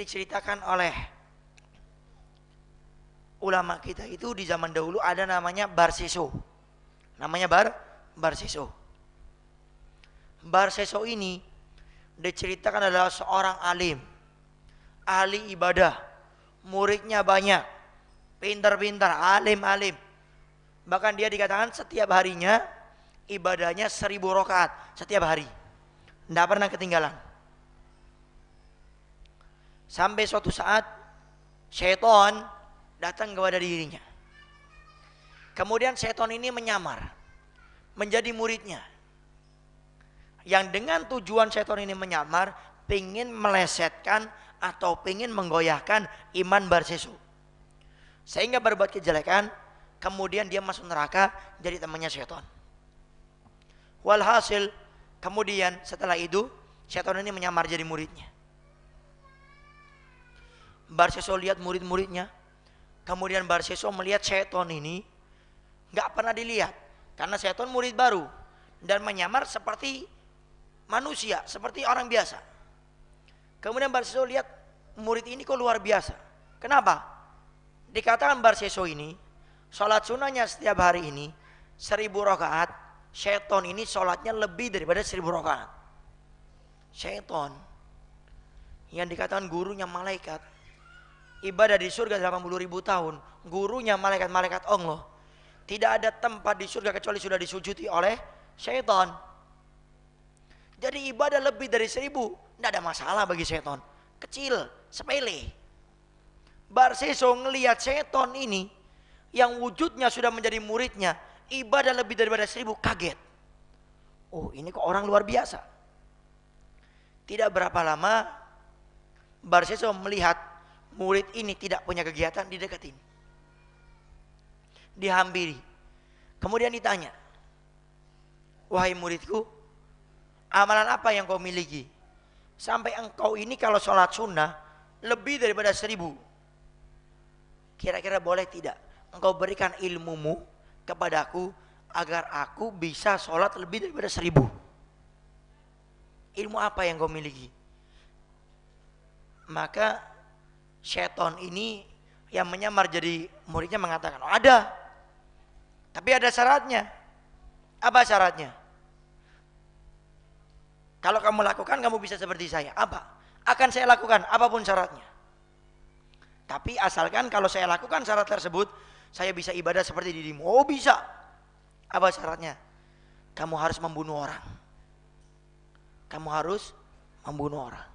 diceritakan oleh ulama kita itu di zaman dahulu ada namanya Barseso. Namanya Barseso. Barseso ini diceritakan adalah seorang alim, ahli ibadah, muridnya banyak, pintar-pintar, alim-alim. Bahkan dia dikatakan setiap harinya ibadahnya 1000 rakaat setiap hari, tidak pernah ketinggalan. Sampai suatu saat syaitan datang kepada dirinya. Kemudian syaitan ini menyamar menjadi muridnya, yang dengan tujuan syaitan ini menyamar ingin melesetkan atau ingin menggoyahkan iman Barseso, sehingga berbuat kejelekan. Kemudian dia masuk neraka jadi temannya syaitan. Walhasil kemudian setelah itu syaitan ini menyamar jadi muridnya. Barseso lihat murid-muridnya. Kemudian Barseso melihat syaitan ini gak pernah dilihat, karena syaitan murid baru dan menyamar seperti manusia, seperti orang biasa. Kemudian Barseso lihat murid ini kok luar biasa. Kenapa? Dikatakan Barseso ini sholat sunnahnya setiap hari ini 1000 rakaat. Syaitan ini sholatnya lebih daripada 1000 rakaat. Syaitan yang dikatakan gurunya malaikat, ibadah di surga 80.000 tahun, gurunya malaikat-malaikat Allah. Tidak ada tempat di surga kecuali sudah disujudi oleh syaitan. Jadi ibadah lebih dari 1000 tidak ada masalah bagi syaitan, kecil, sepele. Barseso ngelihat syaitan ini yang wujudnya sudah menjadi muridnya, ibadah lebih daripada 1000, kaget. Oh, ini kok orang luar biasa. Tidak berapa lama Barseso melihat murid ini tidak punya kegiatan, dideketin, dihampiri. Kemudian ditanya, wahai muridku, amalan apa yang kau miliki sampai engkau ini kalau sholat sunnah lebih daripada 1000? Kira-kira boleh tidak engkau berikan ilmumu kepadaku agar aku bisa sholat lebih daripada 1000? Ilmu apa yang kau miliki? Maka syaitan ini yang menyamar jadi muridnya mengatakan, oh, ada, tapi ada syaratnya. Apa syaratnya? Kalau kamu lakukan kamu bisa seperti saya. Apa? Akan saya lakukan apapun syaratnya. Tapi asalkan kalau saya lakukan syarat tersebut, saya bisa ibadah seperti dirimu. Oh, bisa. Apa syaratnya? Kamu harus membunuh orang. Kamu harus membunuh orang.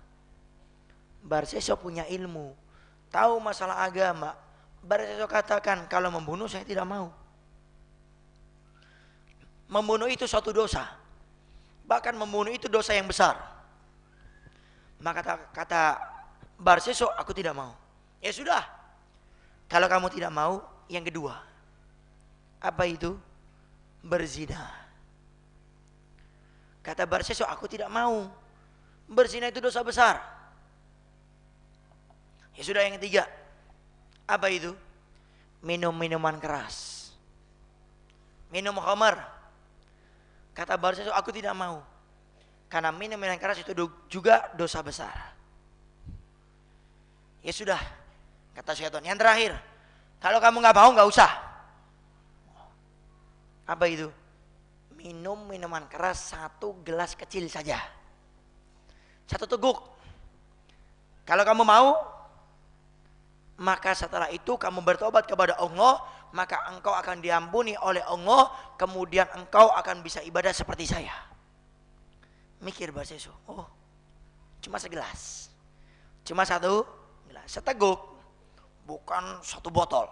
Barseso punya ilmu, tahu masalah agama. Barseso katakan, kalau membunuh saya tidak mau. Membunuh itu suatu dosa. Bahkan membunuh itu dosa yang besar. Maka kata Barseso, aku tidak mau. Ya sudah. Kalau kamu tidak mau, yang kedua, apa itu? Berzina. Kata Barseso, aku tidak mau. Berzina itu dosa besar. Ya sudah, yang ketiga, apa itu? Minum minuman keras, minum khamar. Kata Barseso, aku tidak mau, karena minum minuman keras itu juga dosa besar. Ya sudah, kata syaitan, yang terakhir, kalau kamu nggak mau, nggak usah. Apa itu? Minum minuman keras 1 gelas kecil saja, 1 teguk. Kalau kamu mau, maka setelah itu kamu bertobat kepada Allah, maka engkau akan diampuni oleh Allah. Kemudian engkau akan bisa ibadah seperti saya. Mikir Barseso, oh, cuma segelas, cuma 1 gelas, seteguk, bukan 1 botol.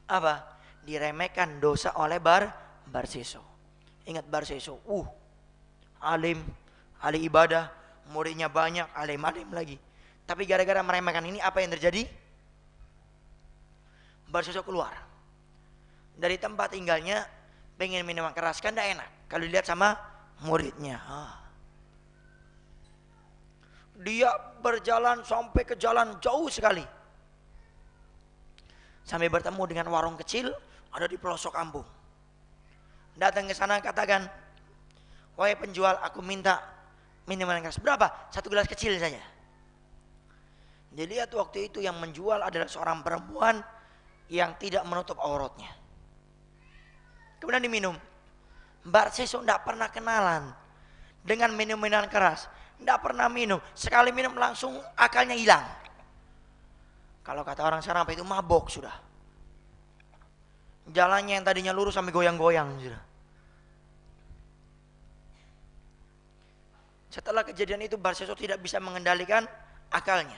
Apa? Diremehkan dosa oleh Barseso. Ingat Barseso, alim, ahli ibadah, muridnya banyak, alim-alim lagi. Tapi gara-gara meremehkan ini, apa yang terjadi? Barseso keluar dari tempat tinggalnya, pengen minuman keras, kan tidak enak kalau dilihat sama muridnya. Dia berjalan sampai ke jalan jauh sekali, sampai bertemu dengan warung kecil ada di pelosok kampung. Datang ke sana, katakan, wahai penjual, aku minta minuman keras. Berapa? 1 gelas kecil saja. Dilihat waktu itu yang menjual adalah seorang perempuan yang tidak menutup auratnya. Kemudian diminum. Mbak Seso tidak pernah kenalan dengan minum-minuman keras. Tidak pernah minum. Sekali minum langsung akalnya hilang. Kalau kata orang sekarang apa itu, mabok sudah. Jalannya yang tadinya lurus sampai goyang-goyang sudah. Setelah kejadian itu Mbak Seso tidak bisa mengendalikan akalnya.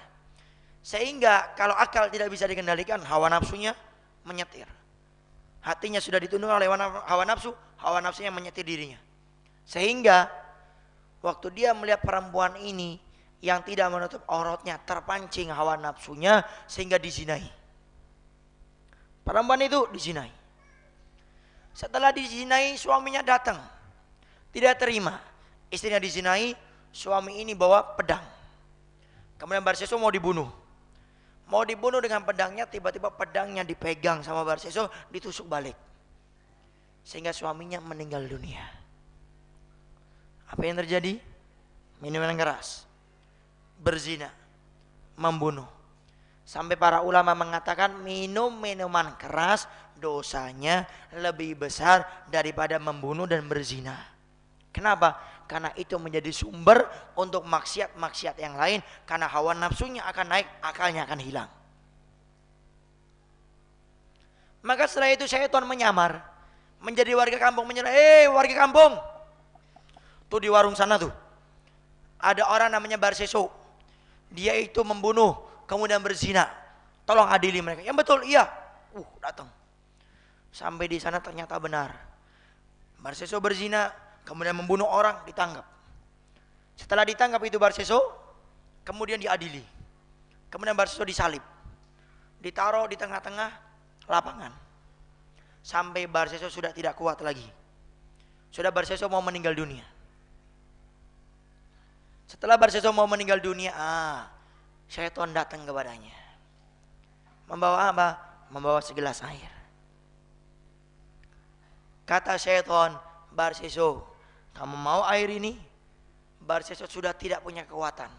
Sehingga kalau akal tidak bisa dikendalikan, hawa nafsunya menyetir. Hatinya sudah ditundukkan oleh hawa nafsunya menyetir dirinya. Sehingga waktu dia melihat perempuan ini yang tidak menutup auratnya, terpancing hawa nafsunya sehingga dizinai. Perempuan itu dizinai. Setelah dizinai, suaminya datang. Tidak terima. Istrinya dizinai, suami ini bawa pedang. Kemudian Mbak Seso mau dibunuh. Mau dibunuh dengan pedangnya, tiba-tiba pedangnya dipegang sama Mbak Seso, ditusuk balik. Sehingga suaminya meninggal dunia. Apa yang terjadi? Minuman keras, berzina, membunuh. Sampai para ulama mengatakan minum minuman keras dosanya lebih besar daripada membunuh dan berzina. Kenapa? Karena itu menjadi sumber untuk maksiat-maksiat yang lain. Karena hawa nafsunya akan naik, akalnya akan hilang. Maka setelah itu syaitan menyamar menjadi warga kampung, warga kampung. Tuh di warung sana tuh ada orang namanya Mbak Seso. Dia itu membunuh kemudian berzina. Tolong adili mereka. Yang betul, iya. Datang. Sampai di sana ternyata benar. Mbak Seso berzina, kemudian membunuh orang, ditangkap. Setelah ditangkap itu Mbak Seso, kemudian diadili. Kemudian Mbak Seso disalib. Ditaruh di tengah-tengah lapangan. Sampai Mbak Seso sudah tidak kuat lagi. Sudah Mbak Seso mau meninggal dunia. Setelah Mbak Seso mau meninggal dunia, syaitan datang kepadanya. Membawa apa? Membawa segelas air. Kata syaitan, Mbak Seso, kamu mau air ini? Mbak Seso sudah tidak punya kekuatan.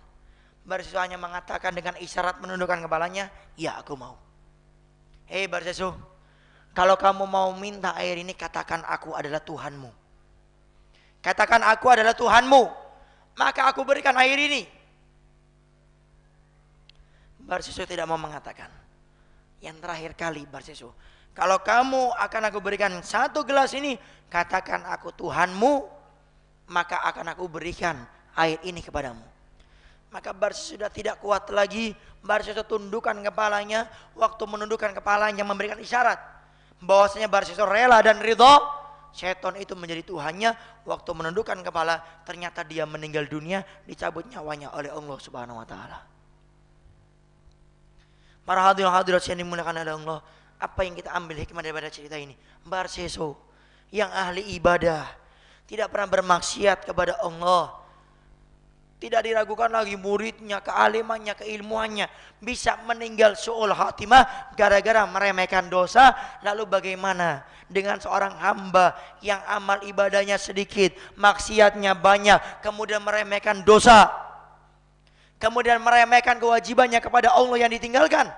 Mbak Seso hanya mengatakan dengan isyarat menundukkan kepalanya, ya aku mau. Hei Mbak Seso, kalau kamu mau minta air ini, katakan aku adalah Tuhanmu. Katakan aku adalah Tuhanmu, maka aku berikan air ini. Mbak Seso tidak mau mengatakan. Yang terakhir kali Mbak Seso, kalau kamu akan aku berikan satu gelas ini, katakan aku Tuhanmu, maka akan aku berikan air ini kepadamu. Maka Mbak Seso sudah tidak kuat lagi. Mbak Seso tundukkan kepalanya. Waktu menundukkan kepalanya memberikan isyarat bahwasanya Mbak Seso rela dan ridho. Syaitan itu menjadi Tuhannya. Waktu menundukkan kepala, ternyata dia meninggal dunia, dicabut nyawanya oleh Allah Subhanahu wa taala. Para hadirin yang dimuliakan oleh Allah, apa yang kita ambil hikmah daripada cerita ini? Mbak Seso yang ahli ibadah, tidak pernah bermaksiat kepada Allah. Tidak diragukan lagi muridnya, kealimannya, keilmuannya. Bisa meninggal su'ul khatimah gara-gara meremehkan dosa. Lalu bagaimana dengan seorang hamba yang amal ibadahnya sedikit, maksiatnya banyak, kemudian meremehkan dosa, kemudian meremehkan kewajibannya kepada Allah yang ditinggalkan?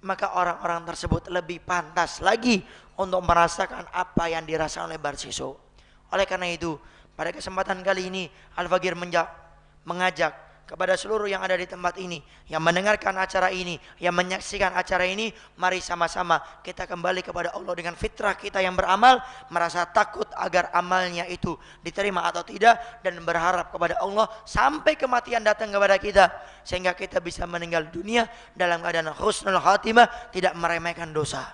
Maka orang-orang tersebut lebih pantas lagi untuk merasakan apa yang dirasakan oleh Mbak Seso. Oleh karena itu, pada kesempatan kali ini Al-Faqir mengajak kepada seluruh yang ada di tempat ini, yang mendengarkan acara ini, yang menyaksikan acara ini, mari sama-sama kita kembali kepada Allah dengan fitrah kita yang beramal, merasa takut agar amalnya itu diterima atau tidak, dan berharap kepada Allah sampai kematian datang kepada kita, sehingga kita bisa meninggal dunia dalam keadaan husnul khatimah, tidak meremehkan dosa.